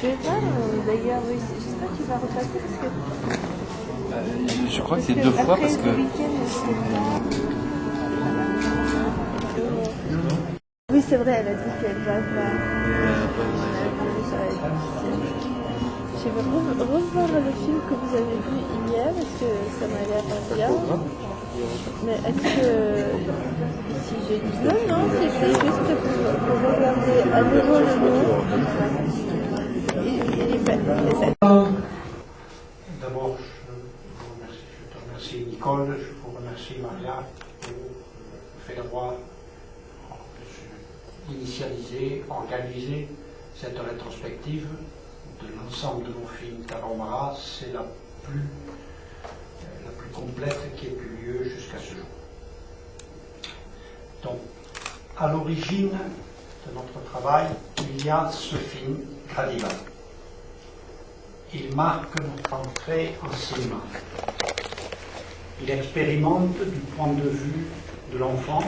vais voir d'ailleurs, oui, j'espère que tu vas repasser parce que. Je crois que c'est 2 fois parce que. Oui, c'est vrai, elle a dit qu'elle va pas. Je vais revoir le film que vous avez vu hier parce que ça m'a l'air bien. Mais est-ce que si je dis non, c'était juste pour regarder à nouveau le nom. D'abord, je te remercie Nicole, je vous remercie Maria pour le fait d'avoir initialisé, organisé cette rétrospective de l'ensemble de nos films Tarahumara. C'est la plus complète qui ait eu lieu jusqu'à ce jour. Donc, à l'origine de notre travail, il y a ce film, Gradiva. Il marque notre entrée en cinéma. Il expérimente du point de vue de l'enfant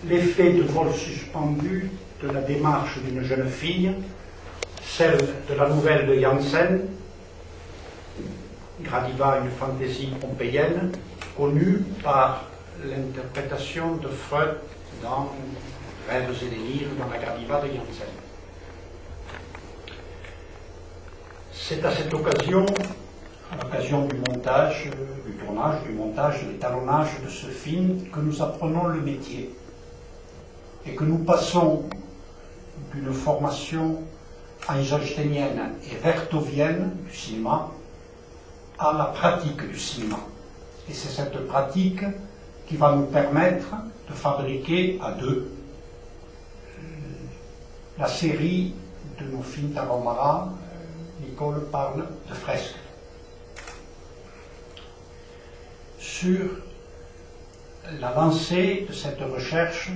l'effet de vol suspendu de la démarche d'une jeune fille, celle de la nouvelle de Janssen, Gradiva, une fantaisie pompéienne, connue par l'interprétation de Freud dans Rêves et délires dans la Gradiva de Janssen. C'est à cette occasion, à l'occasion du montage, du tournage, du montage, de l'étalonnage de ce film, que nous apprenons le métier et que nous passons d'une formation einsteinienne et vertovienne du cinéma à la pratique du cinéma. Et c'est cette pratique qui va nous permettre de fabriquer à deux la série de nos films Tarahumara. Nicole parle de fresques. Sur la lancée de cette recherche,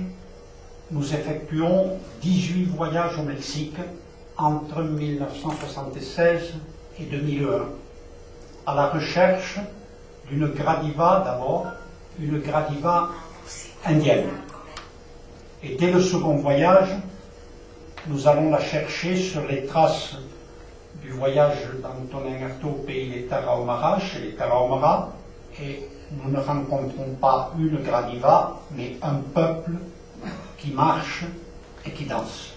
nous effectuons 18 voyages au Mexique entre 1976 et 2001, à la recherche d'une Gradiva d'abord, une Gradiva indienne. Et dès le second voyage, nous allons la chercher sur les traces du voyage d'Antonin Artaud au pays des Tarahumara, chez les Tarahumara, et nous ne rencontrons pas une Gradiva, mais un peuple qui marche et qui danse.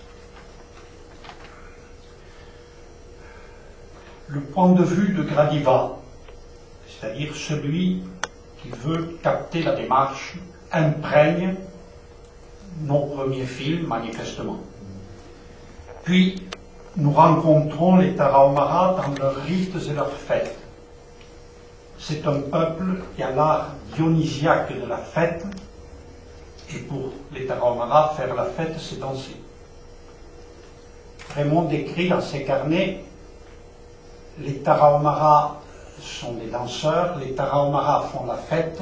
Le point de vue de Gradiva, c'est-à-dire celui qui veut capter la démarche, imprègne nos premiers films, manifestement. Puis, nous rencontrons les Tarahumara dans leurs rites et leurs fêtes. C'est un peuple qui a l'art dionysiaque de la fête, et pour les Tarahumara, faire la fête, c'est danser. Raymond décrit dans ses carnets, les Tarahumara sont des danseurs, les Tarahumara font la fête.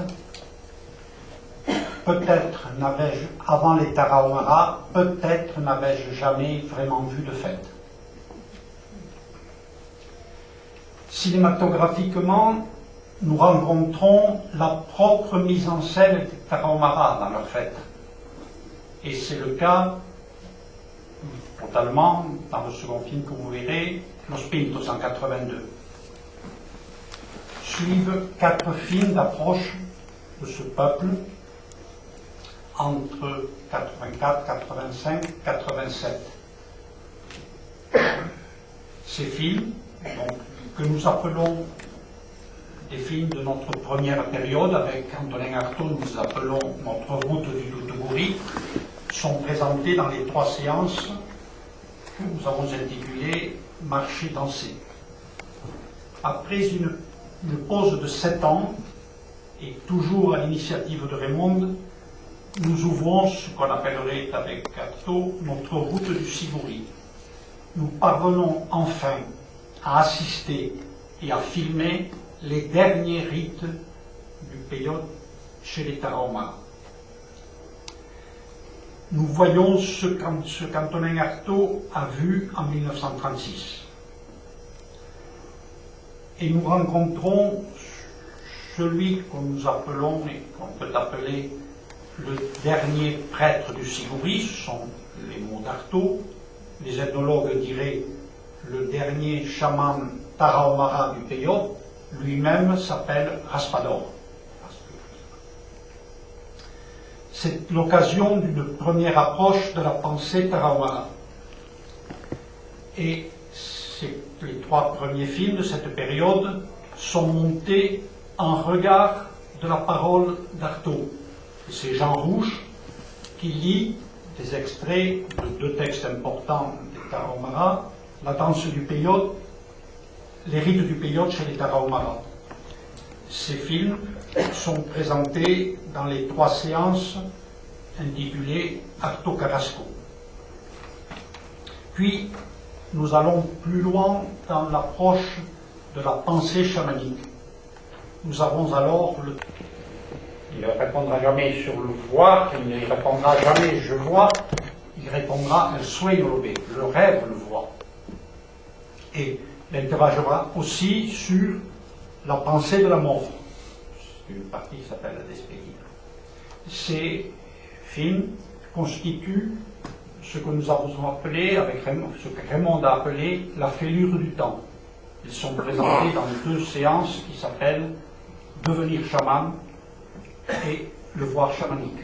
Peut-être n'avais-je, avant les Tarahumara, peut-être n'avais-je jamais vraiment vu de fête. Cinématographiquement, nous rencontrons la propre mise en scène des Tarahumara dans leur fête. Et c'est le cas, totalement, dans le second film que vous verrez, Los Pintos en 82. Suivent 4 films d'approche de ce peuple entre 84, 85, 87. Ces films, donc, que nous appelons des films de notre première période, avec Antonin Artaud, nous appelons notre route du Toutouguri, sont présentés dans les 3 séances que nous avons intitulées Marcher, danser. Après une pause de 7 ans, et toujours à l'initiative de Raymond, nous ouvrons ce qu'on appellerait avec Artaud notre route du Sivori. Nous parvenons enfin à assister et à filmer les derniers rites du peyote chez les Tarahumara. Nous voyons ce qu'Antonin Artaud a vu en 1936. Et nous rencontrons celui que nous appelons et qu'on peut appeler le dernier prêtre du Sivori, ce sont les mots d'Artaud, les ethnologues diraient le dernier chaman tarahumara du Peyote, lui-même s'appelle Raspador. C'est l'occasion d'une première approche de la pensée tarahumara. Et les 3 premiers films de cette période sont montés en regard de la parole d'Artaud. C'est Jean Rouge qui lit des extraits de 2 textes importants des Tarahumara, la danse du Peyote, les rites du Peyote chez les Tarahumara. Ces films sont présentés dans les 3 séances intitulées Artaud Carrasco. Puis, nous allons plus loin dans l'approche de la pensée chamanique. Nous avons alors le... Il ne répondra jamais sur le voir, il ne répondra jamais je vois, il répondra el sueño lo ve, le rêve le voit. Et il interrogera aussi sur la pensée de la mort. C'est une partie qui s'appelle la despedida. Ces films constituent ce que nous avons appelé, avec Raymond, ce que Raymond a appelé la fêlure du temps. Ils sont présentés dans 2 séances qui s'appellent Devenir chaman et Le voir chamanique.